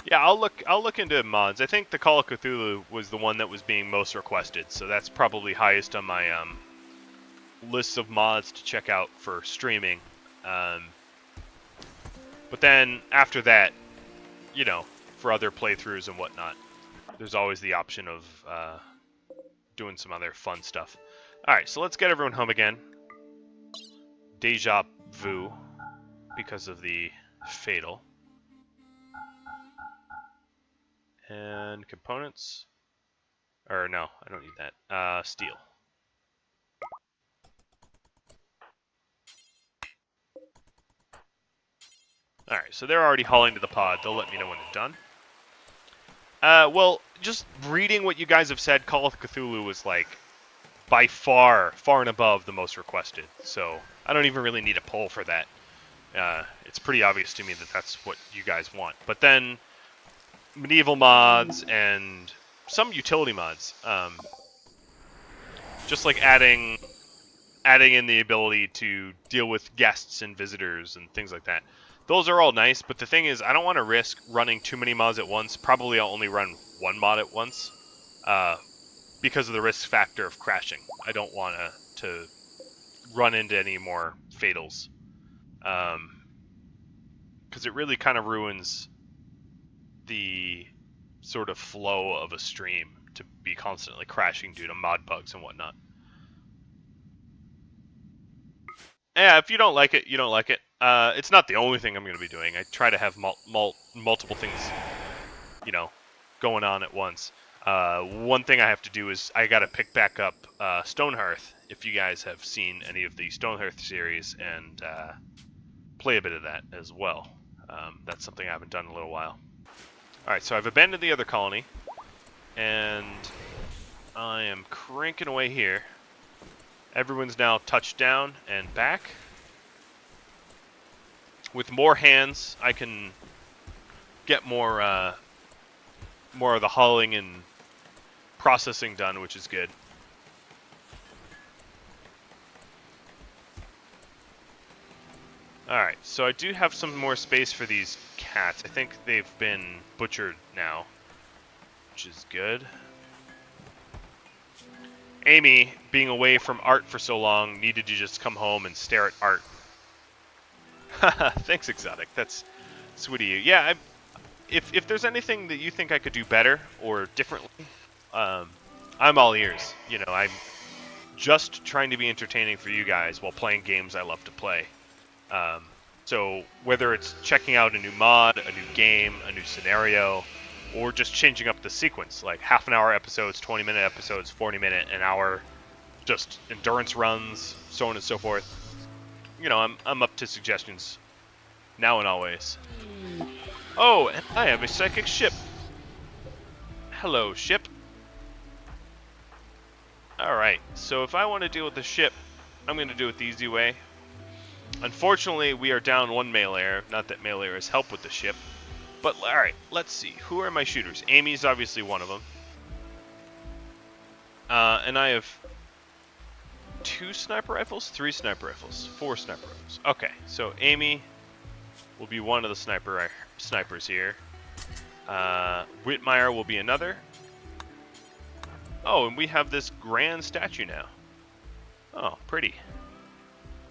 Yeah, I'll look into mods. I think the Call of Cthulhu was the one that was being most requested, so that's probably highest on my list of mods to check out for streaming. But then after that, you know, for other playthroughs and whatnot, there's always the option of doing some other fun stuff. Alright, so let's get everyone home again. Deja vu, because of the fatal. And components. Or no, I don't need that. Steel. Alright, so they're already hauling to the pod. They'll let me know when they're done. Well, just reading what you guys have said, Call of Cthulhu was like by far and above the most requested. So I don't even really need a poll for that. It's pretty obvious to me that that's what you guys want. But then medieval mods and some utility mods, just like adding in the ability to deal with guests and visitors and things like that. Those are all nice, but the thing is, I don't want to risk running too many mods at once. Probably I'll only run one mod at once, because of the risk factor of crashing. I don't want to run into any more fatals, because it really kind of ruins the sort of flow of a stream to be constantly crashing due to mod bugs and whatnot. Yeah, if you don't like it, you don't like it. It's not the only thing I'm going to be doing. I try to have multiple things, you know, going on at once. One thing I have to do is I got to pick back up Stonehearth, if you guys have seen any of the Stonehearth series, and play a bit of that as well. That's something I haven't done in a little while. Alright, so I've abandoned the other colony, and I am cranking away here. Everyone's now touched down and back. With more hands, I can get more of the hauling and processing done, which is good. Alright, so I do have some more space for these cats. I think they've been butchered now, which is good. Amy, being away from art for so long, needed to just come home and stare at art. Haha, thanks, Exotic. That's sweet of you. Yeah, if there's anything that you think I could do better or differently, I'm all ears. You know, I'm just trying to be entertaining for you guys while playing games I love to play. So whether it's checking out a new mod, a new game, a new scenario, or just changing up the sequence, like half-an-hour episodes, 20-minute episodes, 40-minute, an hour, just endurance runs, so on and so forth. You know, I'm up to suggestions now and always. Oh, and I have a psychic ship. Hello, ship. Alright, so if I want to deal with the ship, I'm going to do it the easy way. Unfortunately, we are down one meleeer. Not that meleeers help with the ship. But, alright, let's see. Who are my shooters? Amy's obviously one of them. And I have 2 sniper rifles? 3 sniper rifles. 4 sniper rifles. Okay, so Amy will be one of the snipers here. Whitmire will be another. Oh, and we have this grand statue now. Oh, pretty.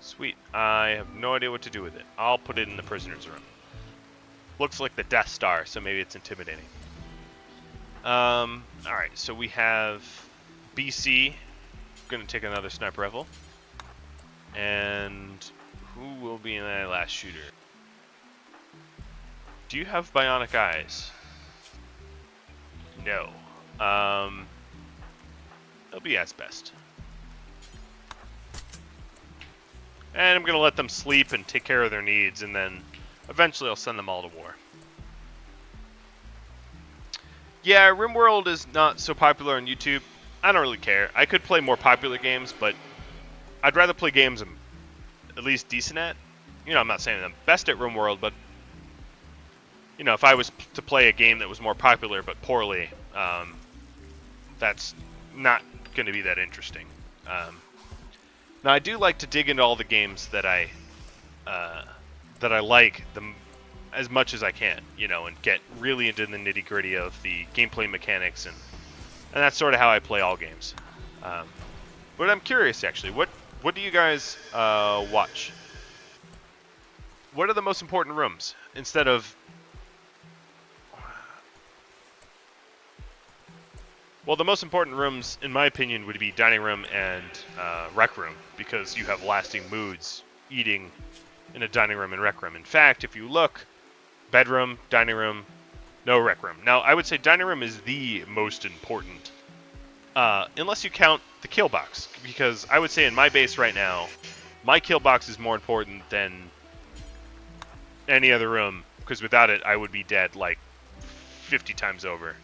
Sweet. I have no idea what to do with it. I'll put it in the prisoner's room. Looks like the Death Star, so maybe it's intimidating. Alright, so we have BC. Gonna take another sniper rifle. And who will be in that last shooter? Do you have bionic eyes? No. They'll be as best. And I'm gonna let them sleep and take care of their needs, and then eventually I'll send them all to war. Yeah, RimWorld is not so popular on YouTube. I don't really care. I could play more popular games, but I'd rather play games I'm at least decent at. You know, I'm not saying I'm best at RimWorld, but you know, if I was to play a game that was more popular but poorly, that's not going to be that interesting. Now, I do like to dig into all the games that I like, as much as I can, you know, and get really into the nitty-gritty of the gameplay mechanics, and that's sort of how I play all games. But I'm curious, actually, what do you guys watch? What are the most important rooms instead of? Well, the most important rooms, in my opinion, would be dining room and rec room, because you have lasting moods eating in a dining room and rec room. In fact, if you look, bedroom, dining room, no rec room. Now, I would say dining room is the most important, unless you count the kill box, because I would say in my base right now, my kill box is more important than any other room, because without it, I would be dead like 50 times over.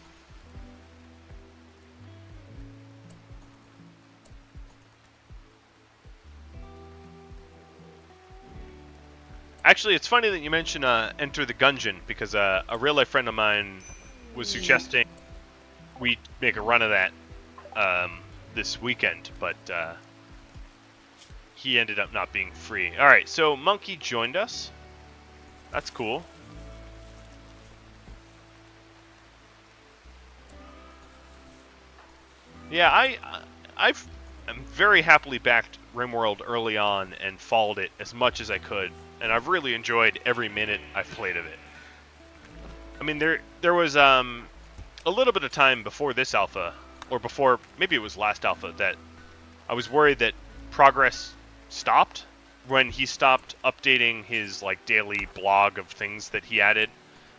Actually, it's funny that you mention Enter the Gungeon, because a real-life friend of mine was suggesting we make a run of that this weekend, but he ended up not being free. All right, so Monkey joined us. That's cool. Yeah, I'm very happily backed RimWorld early on and followed it as much as I could, and I've really enjoyed every minute I've played of it. I mean, there was a little bit of time before this alpha, or before, maybe it was last alpha, that I was worried that progress stopped when he stopped updating his like daily blog of things that he added,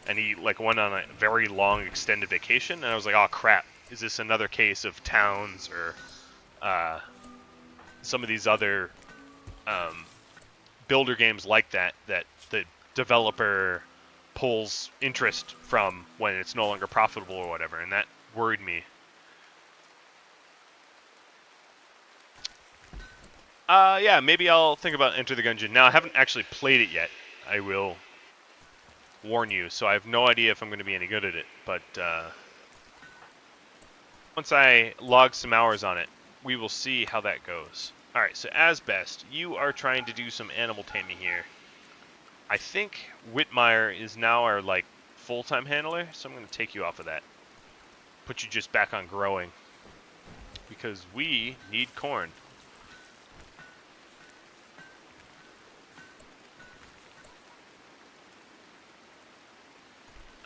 and he like went on a very long extended vacation, and I was like, oh crap, is this another case of towns or some of these other builder games like that the developer pulls interest from when it's no longer profitable or whatever, and that worried me. Yeah, maybe I'll think about Enter the Gungeon. Now, I haven't actually played it yet. I will warn you, so I have no idea if I'm going to be any good at it, but once I log some hours on it, we will see how that goes. Alright, so as best, you are trying to do some animal taming here. I think Whitmire is now our, like, full-time handler, so I'm going to take you off of that. Put you just back on growing. Because we need corn.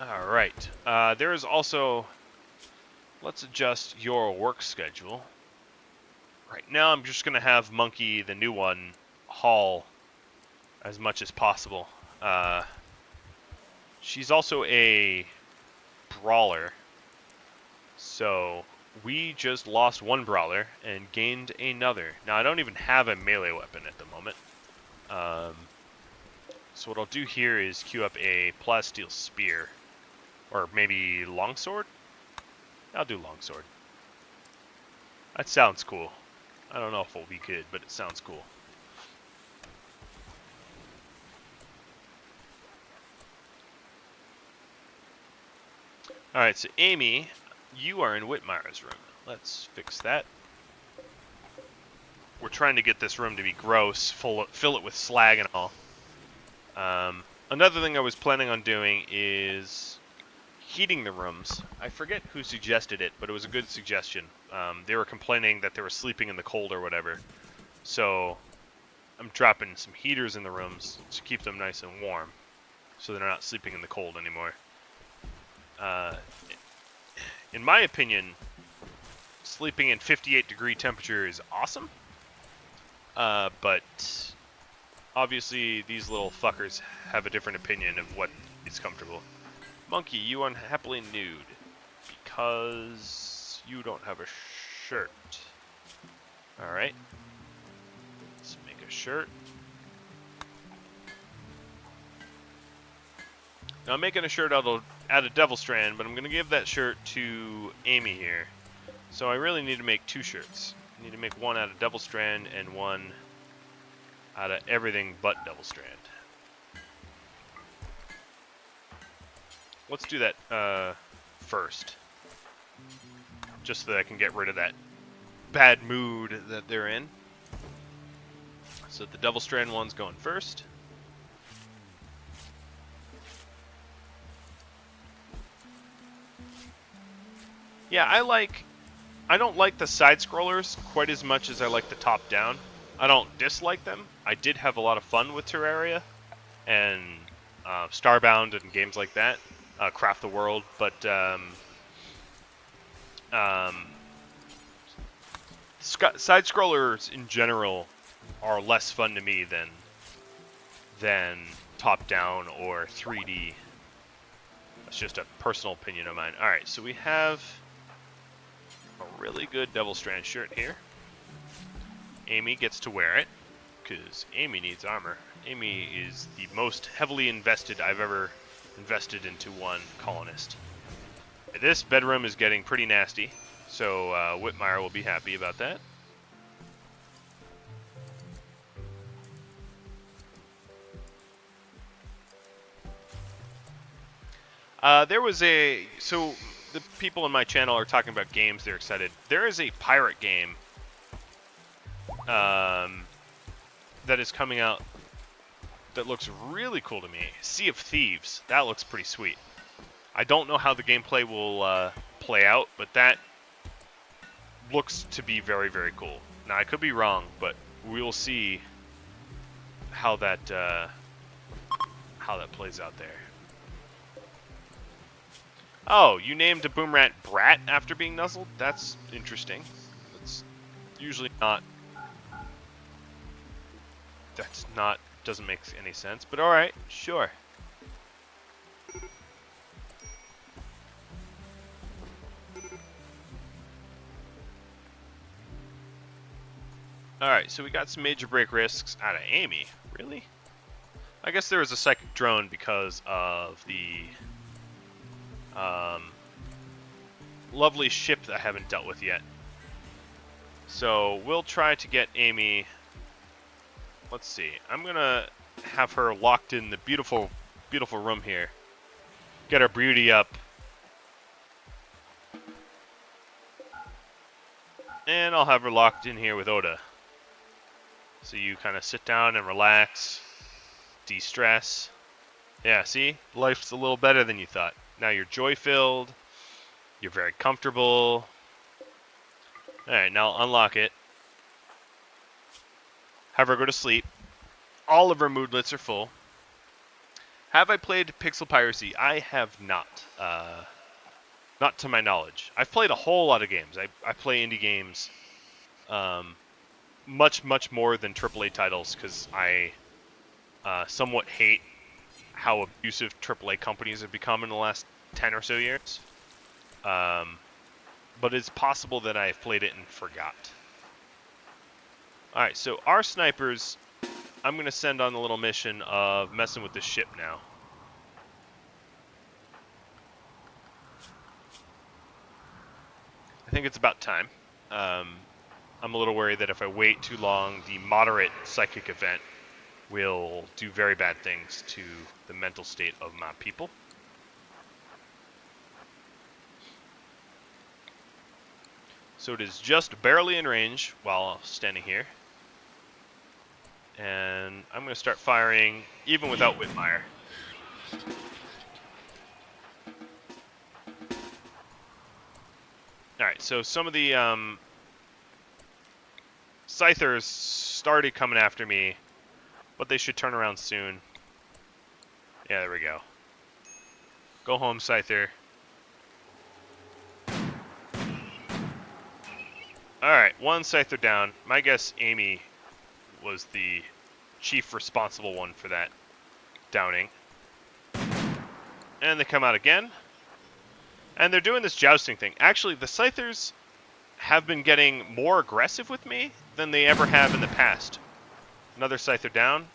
Alright, there is also... Let's adjust your work schedule. Right now I'm just going to have Monkey, the new one, haul as much as possible. She's also a brawler, so we just lost one brawler and gained another. Now I don't even have a melee weapon at the moment. So what I'll do here is queue up a plasteel spear, or maybe longsword? I'll do longsword. That sounds cool. I don't know if it'll be good, but it sounds cool. Alright, so Amy, you are in Whitmire's room. Let's fix that. We're trying to get this room to be gross, fill it with slag and all. Another thing I was planning on doing is heating the rooms. I forget who suggested it, but it was a good suggestion. They were complaining that they were sleeping in the cold or whatever. So I'm dropping some heaters in the rooms to keep them nice and warm, so they're not sleeping in the cold anymore. In my opinion, sleeping in 58-degree temperature is awesome. But obviously these little fuckers have a different opinion of what is comfortable. Monkey, you unhappily nude because you don't have a shirt. Alright. Let's make a shirt. Now I'm making a shirt out of Devil Strand, but I'm going to give that shirt to Amy here. So I really need to make two shirts. I need to make one out of Devil Strand and one out of everything but Devil Strand. Let's do that first, just so that I can get rid of that bad mood that they're in. So the Devil Strand one's going first. Yeah, I don't like the side scrollers quite as much as I like the top down. I don't dislike them. I did have a lot of fun with Terraria and Starbound and games like that, Craft the World, but side scrollers in general are less fun to me than top down or 3D. That's just a personal opinion of mine. All right, so we have a really good Devil Strand shirt here. Amy gets to wear it because Amy needs armor. Amy is the most heavily invested I've ever invested into one colonist. This bedroom is getting pretty nasty, so Whitmire will be happy about that. So the people on my channel are talking about games, they're excited. There is a pirate game that is coming out that looks really cool to me. Sea of Thieves. That looks pretty sweet. I don't know how the gameplay will play out, but that looks to be very, very cool. Now, I could be wrong, but we will see how that plays out there. Oh, you named a boom rat Brat after being nuzzled? That's interesting. That's usually not... doesn't make any sense, but alright, sure. Alright, so we got some major break risks out of Amy. Really? I guess there was a psychic drone because of the lovely ship that I haven't dealt with yet. So we'll try to get Amy... Let's see. I'm going to have her locked in the beautiful, beautiful room here. Get her beauty up. And I'll have her locked in here with Oda. So you kind of sit down and relax, de-stress. Yeah, see? Life's a little better than you thought. Now you're joy-filled. You're very comfortable. Alright, now I'll unlock it. Have her go to sleep. All of her moodlets are full. Have I played Pixel Piracy? I have not. Not to my knowledge. I've played a whole lot of games. I play indie games much, much more than AAA titles because I somewhat hate how abusive AAA companies have become in the last 10 or so years. But it's possible that I've played it and forgot. Alright, so our snipers, I'm going to send on the little mission of messing with the ship now. I think it's about time. I'm a little worried that if I wait too long, the moderate psychic event will do very bad things to the mental state of my people. So it is just barely in range while standing here. And I'm going to start firing even without Whitmire. Alright, so some of the Scythers started coming after me, but they should turn around soon. Yeah, there we go. Go home, Scyther. Alright, one Scyther down. My guess Amy was the chief responsible one for that downing. And they come out again. And they're doing this jousting thing. Actually, the Scythers have been getting more aggressive with me than they ever have in the past. Another Scyther down.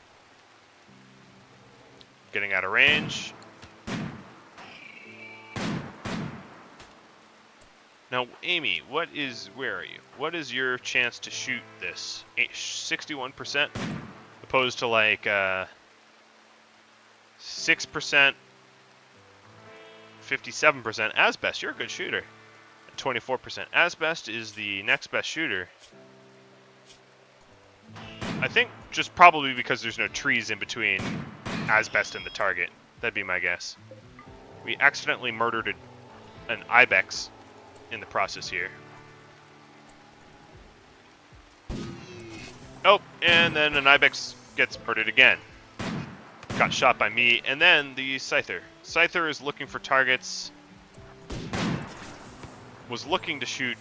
Getting out of range. Now, Amy, where are you? What is your chance to shoot this? 61%? Opposed to like 6%, 57%. Asbest, you're a good shooter. 24%. Asbest is the next best shooter. I think just probably because there's no trees in between Asbest and the target. That'd be my guess. We accidentally murdered an Ibex in the process here. Oh, and then an ibex gets murdered again. Got shot by me, and then the Scyther. Scyther is looking for targets. Was looking to shoot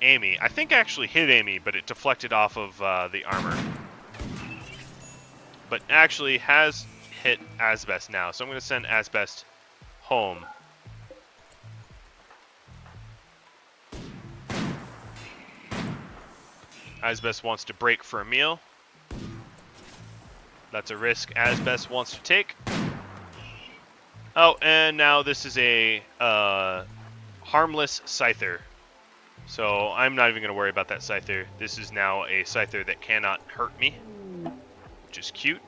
Amy. I think I actually hit Amy, but it deflected off of the armor. But actually has hit Asbest now, so I'm going to send Asbest home. Asbest wants to break for a meal. That's a risk Asbest wants to take. Oh, and now this is a harmless Scyther. So I'm not even going to worry about that Scyther. This is now a Scyther that cannot hurt me, which is cute.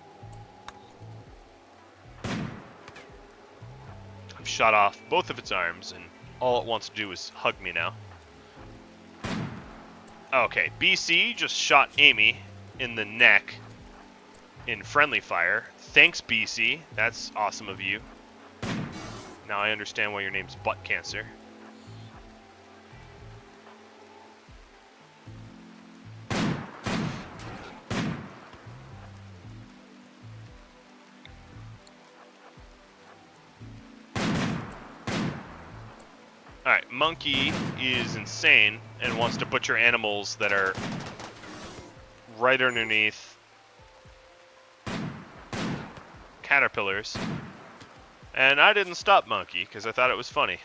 I've shot off both of its arms, and all it wants to do is hug me now. Okay, BC just shot Amy in the neck in friendly fire. Thanks, BC. That's awesome of you. Now I understand why your name's Butt Cancer. Alright, Monkey is insane and wants to butcher animals that are right underneath caterpillars. And I didn't stop Monkey because I thought it was funny.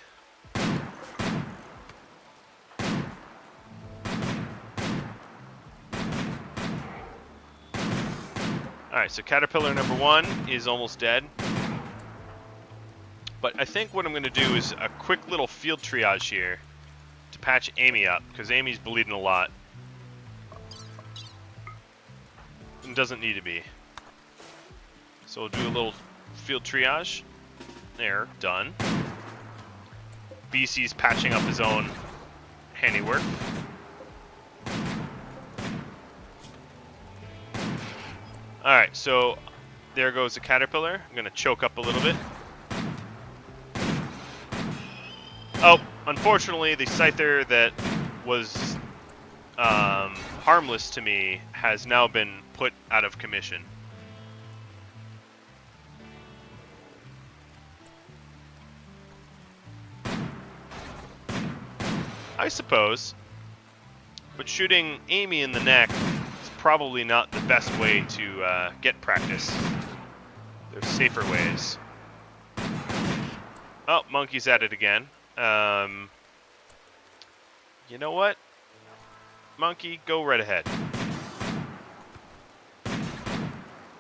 Alright, so caterpillar number 1 is almost dead. But I think what I'm going to do is a quick little field triage here to patch Amy up, because Amy's bleeding a lot. And doesn't need to be. So we'll do a little field triage. There, done. BC's patching up his own handiwork. Alright, so there goes the caterpillar. I'm going to choke up a little bit. Oh, unfortunately, the Scyther that was harmless to me has now been put out of commission. I suppose. But shooting Amy in the neck is probably not the best way to get practice. There's safer ways. Oh, Monkey's at it again. You know what? Monkey, go right ahead.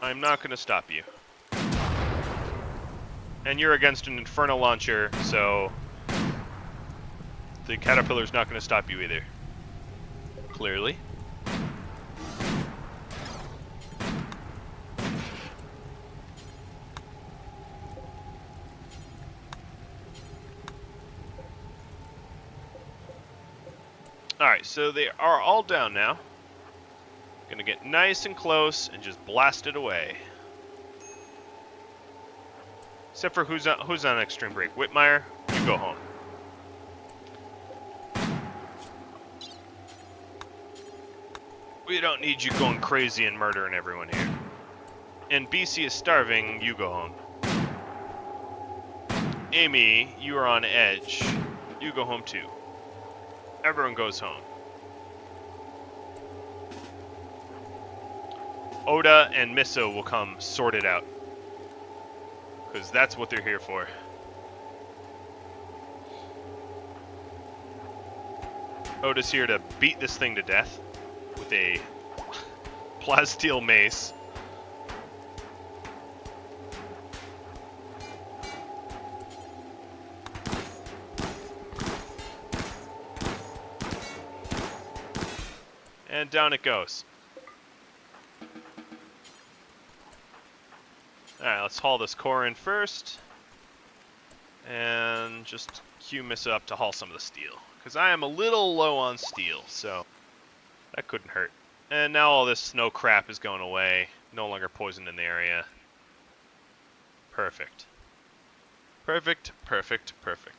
I'm not going to stop you. And you're against an Inferno launcher, so the caterpillar's not going to stop you either. Clearly. Alright, so they are all down now. Gonna get nice and close and just blast it away. Except for who's on extreme break? Whitmire, you go home. We don't need you going crazy and murdering everyone here. And BC is starving, you go home. Amy, you are on edge. You go home too. Everyone goes home. Oda and Miso will come sort it out. Because that's what they're here for. Oda's here to beat this thing to death with a plasteel mace. And down it goes. Alright, let's haul this core in first. And just cue Missa up to haul some of the steel. Because I am a little low on steel, so that couldn't hurt. And now all this snow crap is going away. No longer poisoned in the area. Perfect. Perfect, perfect, perfect.